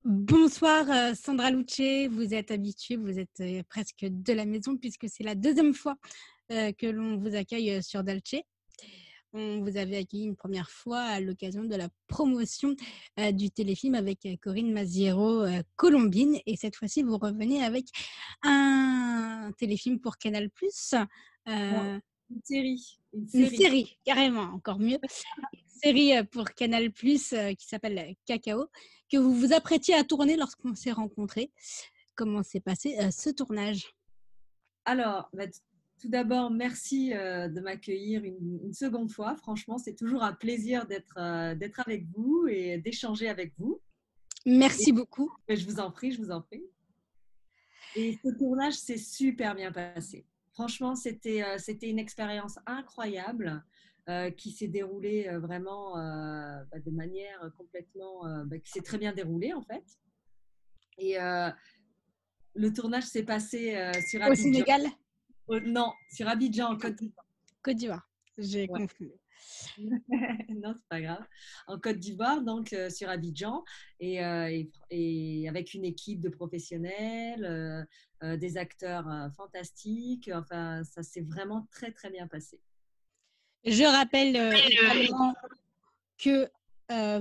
Bonsoir Sandra Lucce, vous êtes habituée, vous êtes presque de la maison puisque c'est la deuxième fois que l'on vous accueille sur Dolce. On vous avait accueilli une première fois à l'occasion de la promotion du téléfilm avec Corinne Maziero, Colombine. Et cette fois-ci, vous revenez avec un téléfilm pour Canal+. Non, Euh, une série, une une série. série, carrément, encore mieux. Une série pour Canal+, qui s'appelle Cacao, que vous vous apprêtiez à tourner lorsqu'on s'est rencontrés. Comment s'est passé ce tournage? Alors, tout d'abord, merci de m'accueillir une seconde fois. Franchement, c'est toujours un plaisir d'être avec vous et d'échanger avec vous. Et Merci beaucoup. je vous en prie, je vous en prie. Et ce tournage s'est super bien passé. Franchement, c'était une expérience incroyable qui s'est déroulée vraiment de manière complètement, qui s'est très bien déroulée en fait. Et le tournage s'est passé sur Au Abidjan. Sénégal? Non, sur Abidjan, en Côte d'Ivoire. Côte d'Ivoire, j'ai Ouais. confondu. Non, c'est pas grave. En Côte d'Ivoire, donc sur Abidjan, et avec une équipe de professionnels, des acteurs fantastiques. Enfin, ça s'est vraiment très, très bien passé. Je rappelle également que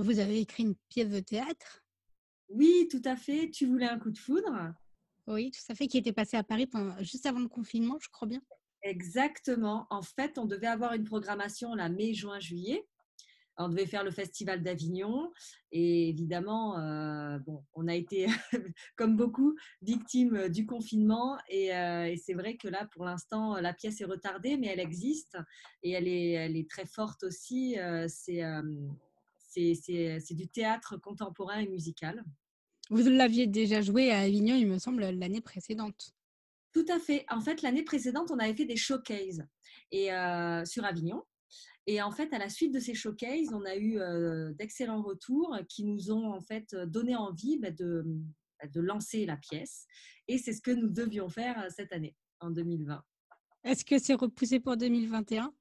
vous avez écrit une pièce de théâtre. Oui, tout à fait. Tu voulais un coup de foudre? Oui, tout à fait, qui était passée à Paris juste avant le confinement, je crois bien. Exactement. En fait, on devait avoir une programmation la mai, juin, juillet. On devait faire le festival d'Avignon et évidemment, bon, on a été, comme beaucoup, victime du confinement et c'est vrai que là, pour l'instant, la pièce est retardée, mais elle existe et elle est très forte aussi. C'est du théâtre contemporain et musical. Vous l'aviez déjà joué à Avignon, il me semble, l'année précédente. Tout à fait. En fait, l'année précédente, on avait fait des showcases sur Avignon. Et en fait, à la suite de ces showcases, on a eu d'excellents retours qui nous ont en fait donné envie de lancer la pièce. Et c'est ce que nous devions faire cette année, en 2020. Est-ce que c'est repoussé pour 2021?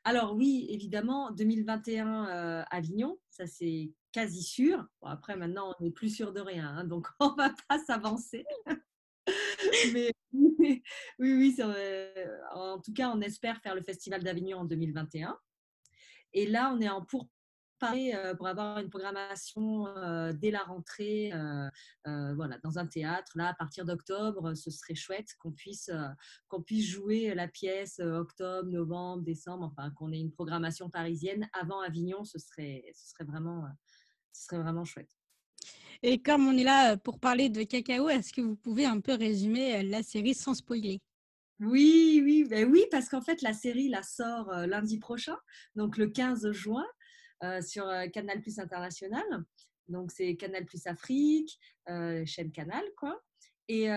Alors oui, évidemment, 2021 Avignon, ça c'est quasi sûr. Bon, après, maintenant, on n'est plus sûr de rien, hein, donc on ne va pas s'avancer. Mais oui, oui, en tout cas, on espère faire le Festival d'Avignon en 2021. Et là, on est en pourparlers pour avoir une programmation dès la rentrée, voilà, dans un théâtre. Là, à partir d'octobre, ce serait chouette qu'on puisse jouer la pièce octobre, novembre, décembre, enfin, qu'on ait une programmation parisienne avant Avignon, ce serait vraiment chouette. Et comme on est là pour parler de Cacao, est-ce que vous pouvez un peu résumer la série sans spoiler? Oui, oui, ben oui, parce qu'en fait, la série la sort lundi prochain, donc le 15 juin, sur Canal Plus International. Donc, c'est Canal Plus Afrique, chaîne Canal, quoi. Et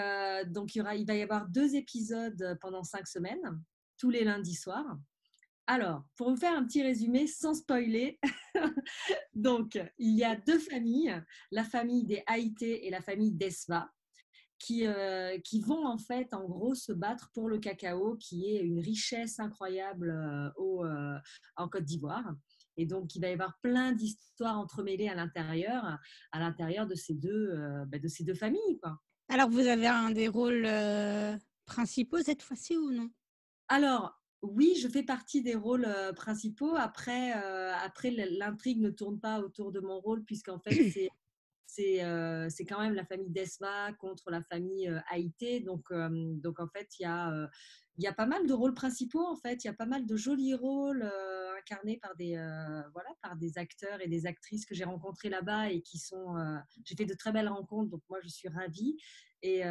donc, il va y avoir 2 épisodes pendant 5 semaines, tous les lundis soirs. Alors, pour vous faire un petit résumé sans spoiler, donc, il y a 2 familles, la famille des Haïté et la famille d'Esva qui vont en fait en gros se battre pour le cacao qui est une richesse incroyable en Côte d'Ivoire. Et donc, il va y avoir plein d'histoires entremêlées à l'intérieur de ces deux familles, quoi. Alors, vous avez un des rôles principaux cette fois-ci ou non? Alors, oui, je fais partie des rôles principaux. Après, l'intrigue ne tourne pas autour de mon rôle, puisqu'en fait, c'est quand même la famille Desva contre la famille Haïté. Donc, en fait, il y a pas mal de rôles principaux. En fait, il y a pas mal de jolis rôles incarnés par des acteurs et des actrices que j'ai rencontrés là-bas et j'ai fait de très belles rencontres. Donc, moi, je suis ravie. Et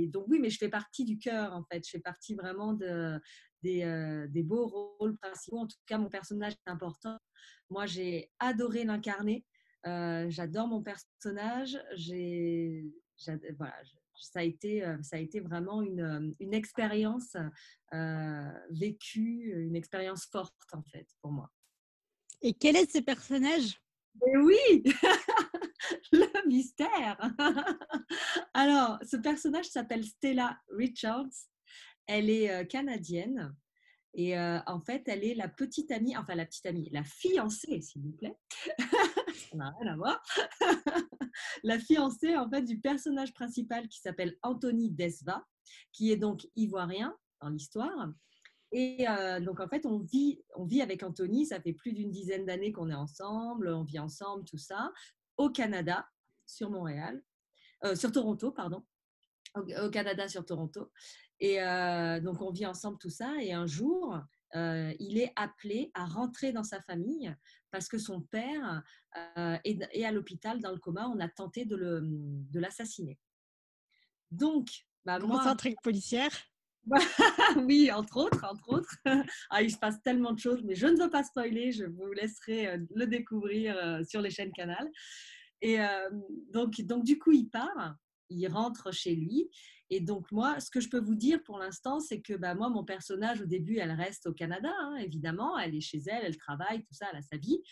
donc, oui, mais je fais partie du cœur, en fait. Je fais partie vraiment des beaux rôles principaux. En tout cas, mon personnage est important. Moi, j'ai adoré l'incarner. J'adore mon personnage. Voilà, ça a été vraiment une expérience vécue, une expérience forte en fait pour moi. Et quel est ce personnage? Et oui, le mystère. Alors, ce personnage s'appelle Stella Richards. Elle est canadienne Et en fait, elle est la petite amie, enfin la petite amie, la fiancée, s'il vous plaît. Ça n'a rien à voir. La fiancée, en fait, du personnage principal qui s'appelle Anthony Desva, qui est donc ivoirien dans l'histoire. Et donc, en fait, on vit avec Anthony, ça fait plus d'une dizaine d'années qu'on est ensemble, on vit ensemble, tout ça, au Canada, sur Montréal, sur Toronto, pardon, au Canada, sur Toronto. Et donc, on vit ensemble tout ça. Et un jour, il est appelé à rentrer dans sa famille parce que son père est à l'hôpital dans le coma. On a tenté de l'assassiner. Donc, bah, Grosse moi, intrigue policière. oui, entre autres, entre autres. Ah, il se passe tellement de choses, mais je ne veux pas spoiler. Je vous laisserai le découvrir sur les chaînes Canal. Et donc, du coup, il part, il rentre chez lui. Et donc, moi, ce que je peux vous dire pour l'instant, c'est que bah, moi, mon personnage, au début, elle reste au Canada, hein, évidemment. Elle est chez elle, elle travaille, tout ça, elle a sa vie.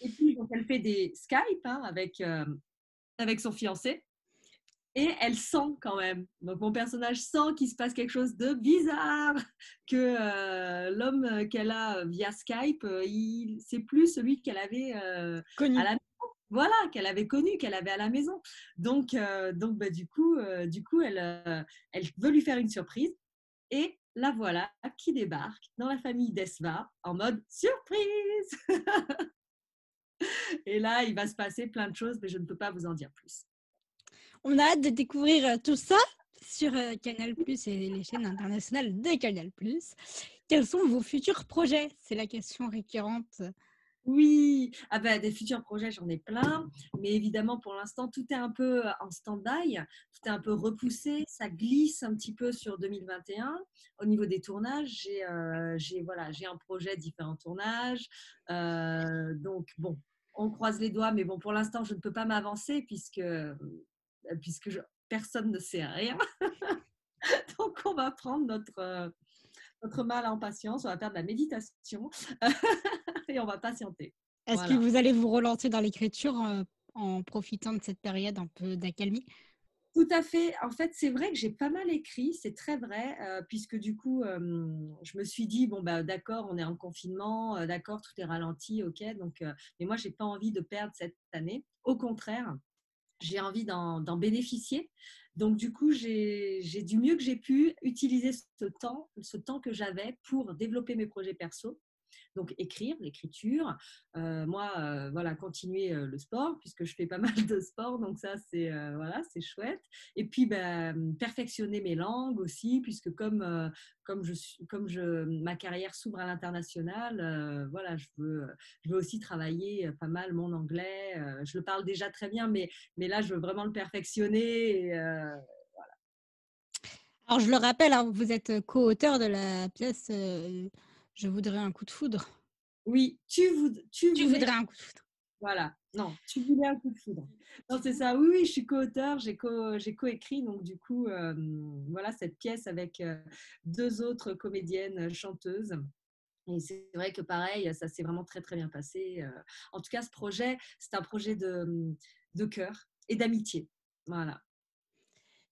Et puis, donc, elle fait des Skype hein, avec son fiancé. Et elle sent quand même. Donc, mon personnage sent qu'il se passe quelque chose de bizarre, que l'homme qu'elle a via Skype, c'est plus celui qu'elle avait à Connu. la voilà, qu'elle avait connu, qu'elle avait à la maison. Donc bah, du coup elle veut lui faire une surprise. Et la voilà qui débarque dans la famille d'Esva en mode surprise. Et là, il va se passer plein de choses, mais je ne peux pas vous en dire plus. On a hâte de découvrir tout ça sur Canal+ et les chaînes internationales de Canal+. Quels sont vos futurs projets? C'est la question récurrente. Oui, ah ben, des futurs projets, j'en ai plein, mais évidemment, pour l'instant, tout est un peu en stand-by, tout est un peu repoussé, ça glisse un petit peu sur 2021. Au niveau des tournages, voilà, j'ai un projet différents tournages, donc bon, on croise les doigts, mais bon, pour l'instant, je ne peux pas m'avancer puisque personne ne sait rien. Donc, on va prendre notre mal en patience, on va faire de la méditation et on va patienter. Est-ce que Voilà. vous allez vous relancer dans l'écriture en profitant de cette période un peu d'accalmie? Tout à fait. En fait, c'est vrai que j'ai pas mal écrit, c'est très vrai, puisque du coup, je me suis dit, bon, bah, d'accord, on est en confinement, d'accord, tout est ralenti, ok. Donc, mais moi, j'ai pas envie de perdre cette année. Au contraire, j'ai envie d'en bénéficier. Donc, du coup, j'ai du mieux que j'ai pu utiliser ce temps que j'avais pour développer mes projets perso. Donc écrire, l'écriture, moi voilà continuer le sport puisque je fais pas mal de sport, donc ça c'est voilà c'est chouette. Et puis ben, perfectionner mes langues aussi puisque ma carrière s'ouvre à l'international, voilà je veux aussi travailler pas mal mon anglais. Je le parle déjà très bien, mais là je veux vraiment le perfectionner. Et, Alors, je le rappelle, hein, vous êtes co-auteur de la pièce Je voudrais un coup de foudre. oui, tu Tu voulais. voudrais un coup de foudre. Voilà, non, tu voulais un coup de foudre. Non, c'est ça, oui, oui, je suis co-auteur, j'ai co-écrit, donc du coup, voilà, cette pièce avec deux autres comédiennes chanteuses. Et c'est vrai que pareil, ça s'est vraiment très, très bien passé. En tout cas, ce projet, c'est un projet de cœur et d'amitié. Voilà.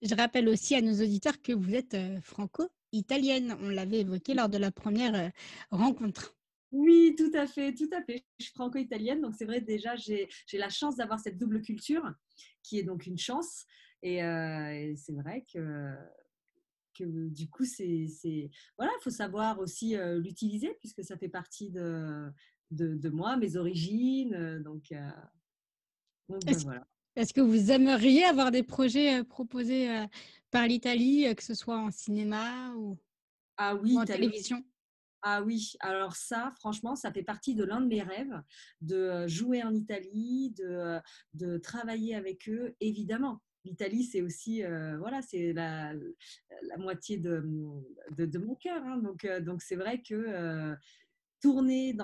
Je rappelle aussi à nos auditeurs que vous êtes franco-italienne. On l'avait évoqué lors de la première rencontre. Oui, tout à fait, tout à fait. Je suis franco-italienne, donc c'est vrai déjà j'ai la chance d'avoir cette double culture, qui est donc une chance. Et c'est vrai que du coup voilà, il faut savoir aussi l'utiliser puisque ça fait partie de moi, mes origines. Donc ben Est-ce voilà. est-ce que vous aimeriez avoir des projets proposés par l'Italie, que ce soit en cinéma Ah ou oui, en télévision? ah oui, alors ça, franchement, ça fait partie de l'un de mes rêves, de jouer en Italie, de travailler avec eux, évidemment. L'Italie, c'est aussi, voilà, c'est la moitié de mon cœur, hein. Donc c'est vrai que tourner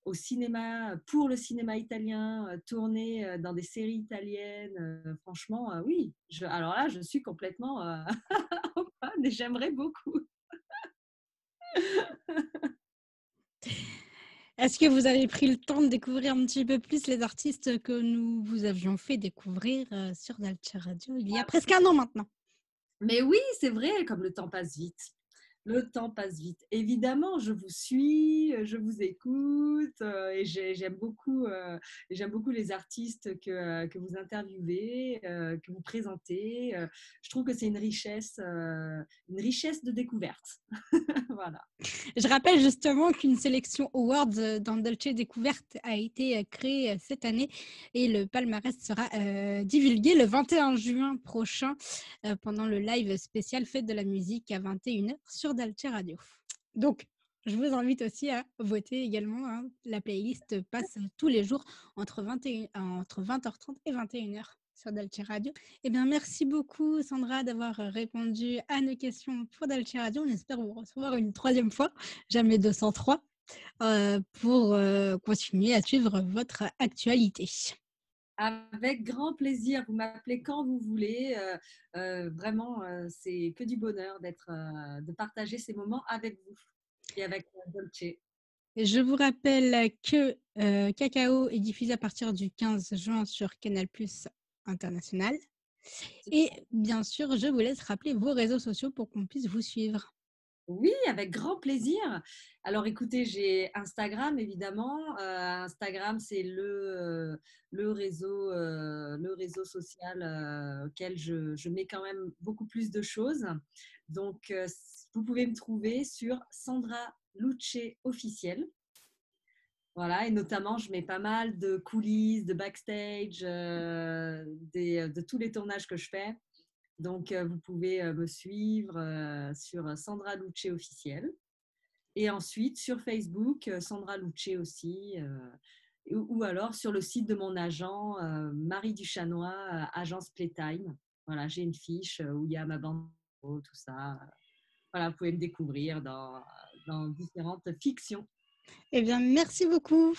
au cinéma, pour le cinéma italien, tourner dans des séries italiennes, franchement, oui. Alors là, je suis complètement en panne et j'aimerais beaucoup. Est-ce que vous avez pris le temps de découvrir un petit peu plus les artistes que nous vous avions fait découvrir sur Dalcia Radio il y a presque un an maintenant? Mais oui, c'est vrai, comme le temps passe vite. Le temps passe vite. Évidemment, je vous suis, je vous écoute et j'aime beaucoup les artistes que vous interviewez, que vous présentez. Je trouve que c'est une richesse de découverte. Voilà. Je rappelle justement qu'une sélection Awards dans Dolce Découverte a été créée cette année et le palmarès sera divulgué le 21 juin prochain pendant le live spécial Fête de la musique à 21h sur Dolce Radio. Donc, je vous invite aussi à voter également, hein. La playlist passe tous les jours entre 20h30 et 21h sur Dolce Radio. Eh bien, merci beaucoup, Sandra, d'avoir répondu à nos questions pour Dolce Radio. On espère vous recevoir une troisième fois, jamais 203, pour continuer à suivre votre actualité. Avec grand plaisir. Vous m'appelez quand vous voulez. Vraiment, c'est que du bonheur de partager ces moments avec vous et avec Dolce. Et je vous rappelle que Cacao est diffusé à partir du 15 juin sur Canal+ International. Et bien sûr, je vous laisse rappeler vos réseaux sociaux pour qu'on puisse vous suivre. Oui, avec grand plaisir. Alors écoutez, j'ai Instagram évidemment. Instagram, c'est le réseau social auquel je mets quand même beaucoup plus de choses. Donc, vous pouvez me trouver sur Sandra Luce officiel. Voilà, et notamment, je mets pas mal de coulisses, de backstage, de tous les tournages que je fais. Donc, vous pouvez me suivre sur Sandra Luce officiel. Et ensuite, sur Facebook, Sandra Luce aussi. Ou alors sur le site de mon agent, Marie Duchanois, agence Playtime. Voilà, j'ai une fiche où il y a ma bande, tout ça. Voilà, vous pouvez me découvrir dans différentes fictions. Eh bien, merci beaucoup.